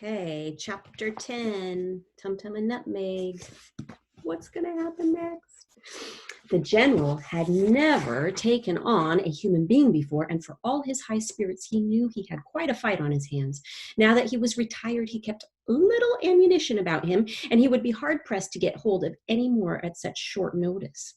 Okay, chapter 10, Tumtum and Nutmeg. What's going to happen next? The general had never taken on a human being before, and for all his high spirits, he knew he had quite a fight on his hands. Now that he was retired, he kept little ammunition about him, and he would be hard-pressed to get hold of any more at such short notice.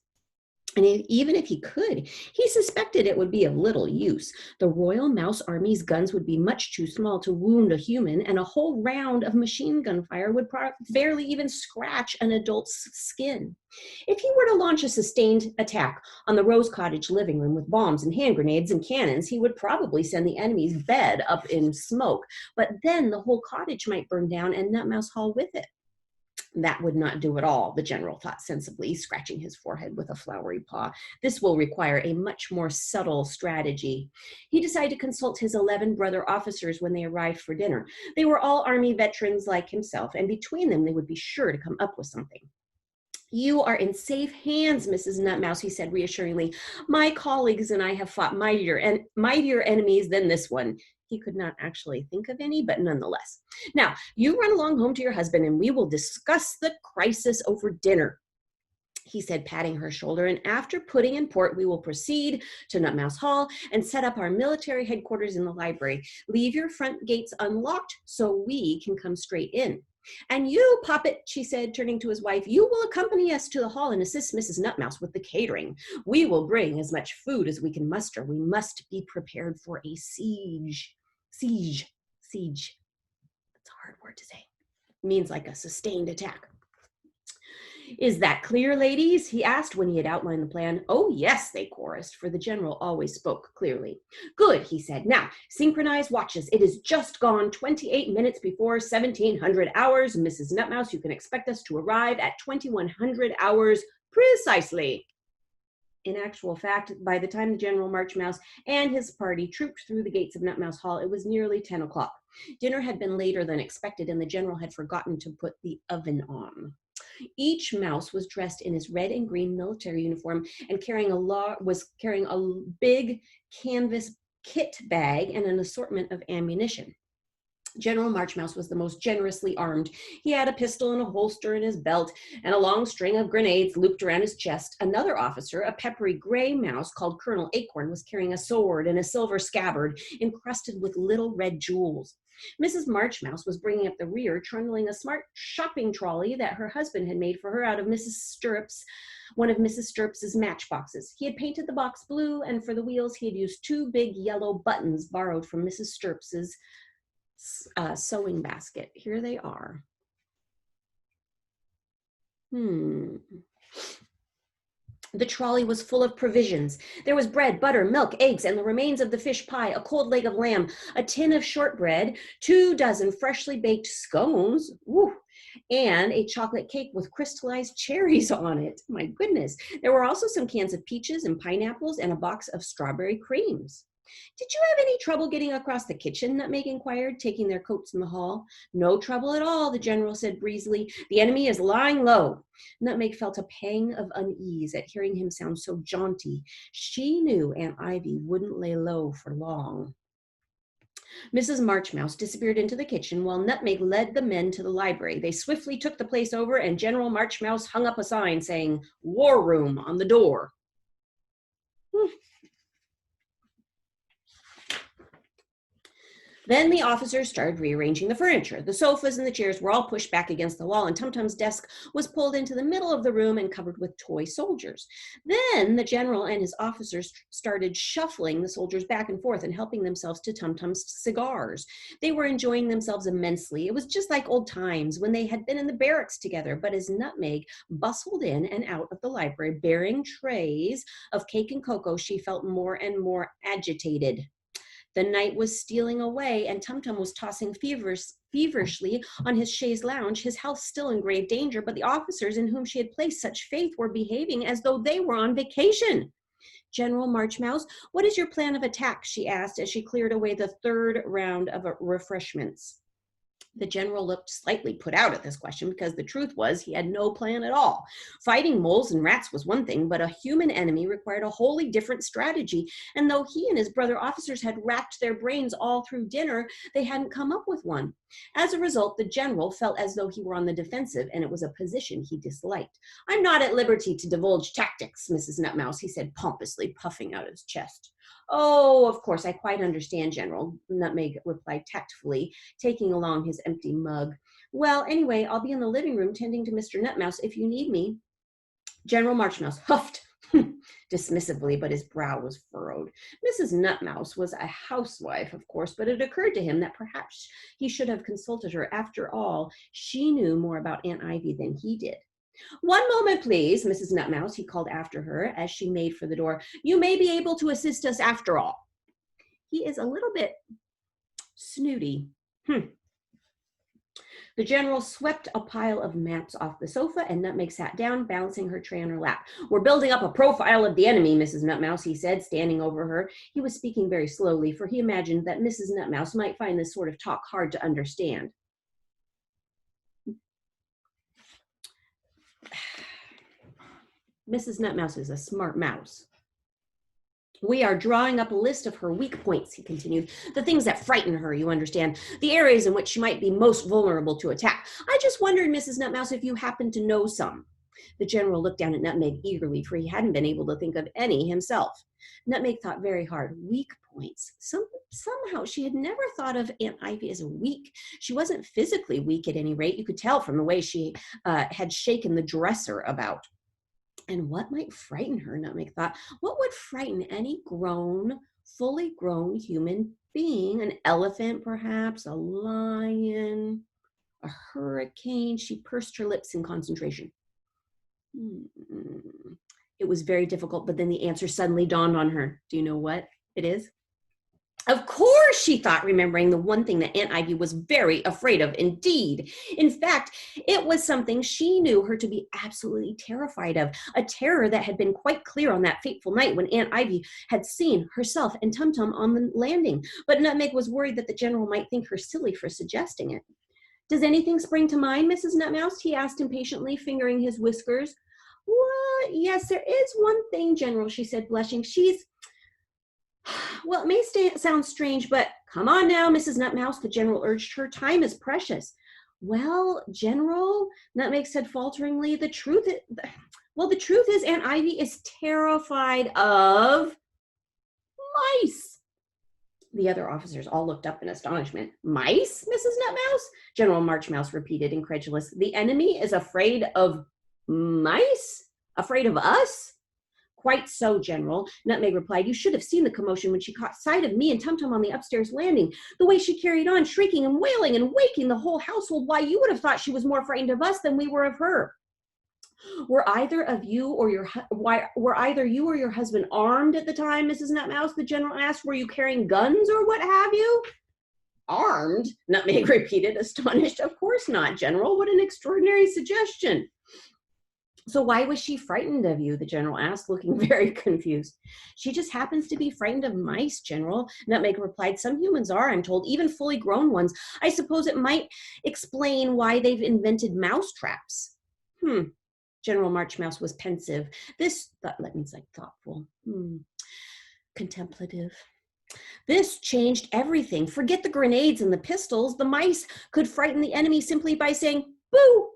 And even if he could, he suspected it would be of little use. The Royal Mouse Army's guns would be much too small to wound a human, and a whole round of machine gun fire would barely even scratch an adult's skin. If he were to launch a sustained attack on the Rose Cottage living room with bombs and hand grenades and cannons, he would probably send the enemy's bed up in smoke. But then the whole cottage might burn down and Nutmouse Hall with it. That would not do at all, the general thought sensibly, scratching his forehead with a floury paw. This will require a much more subtle strategy. He decided to consult his 11 brother officers when they arrived for dinner. They were all Army veterans like himself, and between them they would be sure to come up with something. "You are in safe hands, Mrs. Nutmouse," he said reassuringly. "My colleagues and I have fought mightier enemies than this one." He could not actually think of any, but nonetheless. "Now, you run along home to your husband, and we will discuss the crisis over dinner," he said, patting her shoulder. "And after pudding and port, we will proceed to Nutmouse Hall and set up our military headquarters in the library. Leave your front gates unlocked so we can come straight in. And you, Poppet," she said, turning to his wife, "you will accompany us to the hall and assist Mrs. Nutmouse with the catering. We will bring as much food as we can muster. We must be prepared for a siege. Siege. That's a hard word to say. It means like a sustained attack." "Is that clear, ladies?" he asked when he had outlined the plan. "Oh, yes," they chorused, for the general always spoke clearly. "Good," he said. "Now, synchronize watches. It is just gone 28 minutes before 1700 hours. Mrs. Nutmouse, you can expect us to arrive at 2100 hours precisely." In actual fact, by the time the General Marchmouse and his party trooped through the gates of Nutmouse Hall, it was nearly 10 o'clock. Dinner had been later than expected, and the general had forgotten to put the oven on. Each mouse was dressed in his red and green military uniform and was carrying a big canvas kit bag and an assortment of ammunition. General Marchmouse was the most generously armed. He had a pistol and a holster in his belt and a long string of grenades looped around his chest. Another officer, a peppery gray mouse called Colonel Acorn, was carrying a sword and a silver scabbard encrusted with little red jewels. Mrs. Marchmouse was bringing up the rear, trundling a smart shopping trolley that her husband had made for her out of one of Mrs. Stirrups's matchboxes. He had painted the box blue, and for the wheels he had used 2 big yellow buttons borrowed from Mrs. Stirrups's sewing basket. Here they are. The trolley was full of provisions. There was bread, butter, milk, eggs, and the remains of the fish pie, a cold leg of lamb, a tin of shortbread, 2 dozen freshly baked scones, and a chocolate cake with crystallized cherries on it. My goodness. There were also some cans of peaches and pineapples and a box of strawberry creams. "Did you have any trouble getting across the kitchen?" Nutmeg inquired, taking their coats in the hall. "No trouble at all," the general said breezily. "The enemy is lying low." Nutmeg felt a pang of unease at hearing him sound so jaunty. She knew Aunt Ivy wouldn't lay low for long. Mrs. Marchmouse disappeared into the kitchen while Nutmeg led the men to the library. They swiftly took the place over, and General Marchmouse hung up a sign saying "War Room" on the door. Then the officers started rearranging the furniture. The sofas and the chairs were all pushed back against the wall, and Tumtum's desk was pulled into the middle of the room and covered with toy soldiers. Then the general and his officers started shuffling the soldiers back and forth and helping themselves to Tumtum's cigars. They were enjoying themselves immensely. It was just like old times when they had been in the barracks together. But as Nutmeg bustled in and out of the library bearing trays of cake and cocoa, she felt more and more agitated. The night was stealing away, and Tumtum was tossing feverishly on his chaise lounge, his health still in grave danger, but the officers in whom she had placed such faith were behaving as though they were on vacation. "General Marchmouse, what is your plan of attack?" she asked as she cleared away the 3rd round of refreshments. The general looked slightly put out at this question because the truth was he had no plan at all. Fighting moles and rats was one thing, but a human enemy required a wholly different strategy. And though he and his brother officers had racked their brains all through dinner, they hadn't come up with one. As a result, the general felt as though he were on the defensive, and it was a position he disliked. "I'm not at liberty to divulge tactics, Mrs. Nutmouse," he said pompously, puffing out his chest. "Oh, of course, I quite understand, General," Nutmeg replied tactfully, taking along his empty mug. "Well, anyway, I'll be in the living room tending to Mr. Nutmouse if you need me." General Marchmouse huffed dismissively, but his brow was furrowed. Mrs. Nutmouse was a housewife, of course, but it occurred to him that perhaps he should have consulted her. After all, she knew more about Aunt Ivy than he did. "One moment, please, Mrs. Nutmouse," he called after her as she made for the door. "You may be able to assist us after all." "He is a little bit snooty." The general swept a pile of maps off the sofa, and Nutmeg sat down, balancing her tray on her lap. "We're building up a profile of the enemy, Mrs. Nutmouse," he said, standing over her. He was speaking very slowly, for he imagined that Mrs. Nutmouse might find this sort of talk hard to understand. Mrs. Nutmouse is a smart mouse. "We are drawing up a list of her weak points," he continued. "The things that frighten her, you understand. The areas in which she might be most vulnerable to attack. I just wondered, Mrs. Nutmouse, if you happen to know some." The general looked down at Nutmeg eagerly, for he hadn't been able to think of any himself. Nutmeg thought very hard. Weak points. Somehow she had never thought of Aunt Ivy as weak. She wasn't physically weak at any rate. You could tell from the way she had shaken the dresser about. And what might frighten her, Nutmeg thought. What would frighten any fully grown human being? An elephant, perhaps, a lion, a hurricane. She pursed her lips in concentration. It was very difficult, but then the answer suddenly dawned on her. Do you know what it is? Of course, she thought, remembering the one thing that Aunt Ivy was very afraid of indeed. In fact, it was something she knew her to be absolutely terrified of, a terror that had been quite clear on that fateful night when Aunt Ivy had seen herself and Tumtum on the landing. But Nutmeg was worried that the general might think her silly for suggesting it. "Does anything spring to mind, Mrs. Nutmouse?" he asked impatiently, fingering his whiskers. "What? Yes, there is one thing, General," she said, blushing. "Well, it may sound strange, but—" "Come on now, Mrs. Nutmouse," the general urged her. "Time is precious." "Well, General," Nutmeg said falteringly, the truth is Aunt Ivy is terrified of mice." The other officers all looked up in astonishment. "Mice, Mrs. Nutmouse?" General Marchmouse repeated, incredulous. "The enemy is afraid of mice? Afraid of us?" "Quite so, General," Nutmeg replied. "You should have seen the commotion when she caught sight of me and Tumtum on the upstairs landing. The way she carried on, shrieking and wailing and waking the whole household. Why, you would have thought she was more frightened of us than we were of her." Were either you or your husband armed at the time, Mrs. Nutmouse?" the general asked. "Were you carrying guns or what have you?" "Armed?" Nutmeg repeated, astonished. "Of course not, General. What an extraordinary suggestion." "So why was she frightened of you?" the general asked, looking very confused. "She just happens to be frightened of mice, General," Nutmeg replied. "Some humans are, I'm told, even fully grown ones. I suppose it might explain why they've invented mouse traps." General Marchmouse was pensive. That means like thoughtful, contemplative. "This changed everything. Forget the grenades and the pistols. The mice could frighten the enemy simply by saying, 'Boo!'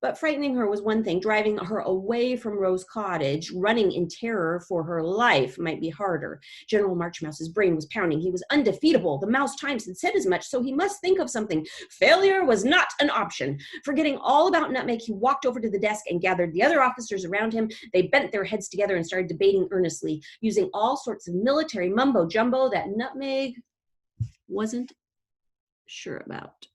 But frightening her was one thing. Driving her away from Rose Cottage, running in terror for her life, might be harder." General Marchmouse's brain was pounding. He was undefeatable. The Mouse Times had said as much, so he must think of something. Failure was not an option. Forgetting all about Nutmeg, he walked over to the desk and gathered the other officers around him. They bent their heads together and started debating earnestly, using all sorts of military mumbo-jumbo that Nutmeg wasn't sure about.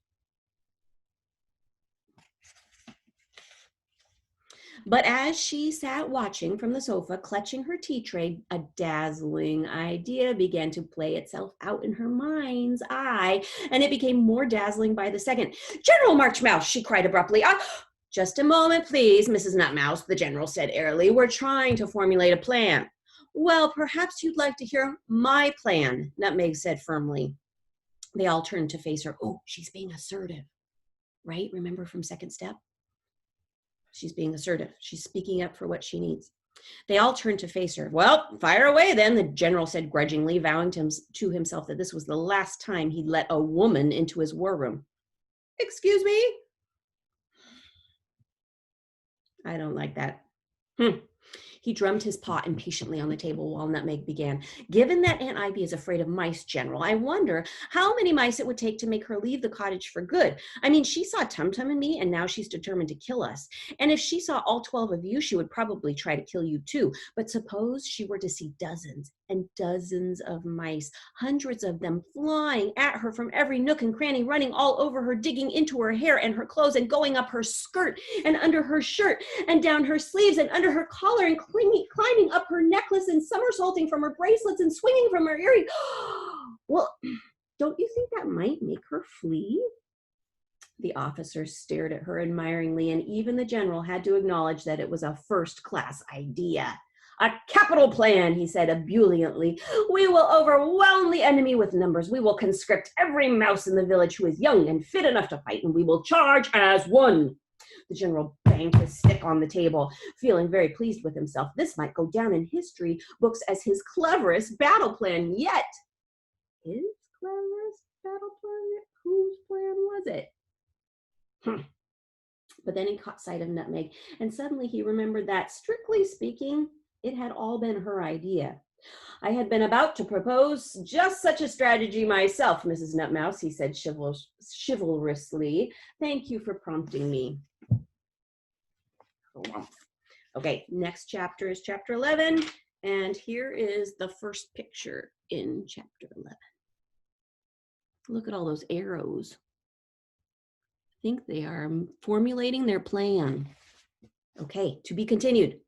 But as she sat watching from the sofa, clutching her tea tray, a dazzling idea began to play itself out in her mind's eye, and it became more dazzling by the second. "General Marchmouse," she cried abruptly. "Just a moment, please, Mrs. Nutmouse," the general said airily. "We're trying to formulate a plan." "Well, perhaps you'd like to hear my plan," Nutmeg said firmly. They all turned to face her. Oh, she's being assertive, right? Remember from second step? She's being assertive. She's speaking up for what she needs. They all turned to face her. Well, fire away then, the general said grudgingly, vowing to himself that this was the last time he'd let a woman into his war room. Excuse me? I don't like that. He drummed his paw impatiently on the table while Nutmeg began. Given that Aunt Ivy is afraid of mice, General, I wonder how many mice it would take to make her leave the cottage for good. I mean, she saw Tumtum and me, and now she's determined to kill us. And if she saw all 12 of you, she would probably try to kill you too. But suppose she were to see dozens and dozens of mice, hundreds of them flying at her from every nook and cranny, running all over her, digging into her hair and her clothes and going up her skirt and under her shirt and down her sleeves and under her collar and climbing up her necklace and somersaulting from her bracelets and swinging from her earrings. Well, don't you think that might make her flee? The officers stared at her admiringly, and even the general had to acknowledge that it was a first-class idea. A capital plan, he said ebulliently. We will overwhelm the enemy with numbers. We will conscript every mouse in the village who is young and fit enough to fight, and we will charge as one. The general banged his stick on the table, feeling very pleased with himself. This might go down in history books as his cleverest battle plan yet. His cleverest battle plan? Whose plan was it? But then he caught sight of Nutmeg, and suddenly he remembered that, strictly speaking, it had all been her idea. I had been about to propose just such a strategy myself, Mrs. Nutmouse, he said chivalrously. Thank you for prompting me. Okay, next chapter is chapter 11, and here is the first picture in chapter 11. Look at all those arrows. I think they are formulating their plan. Okay, to be continued.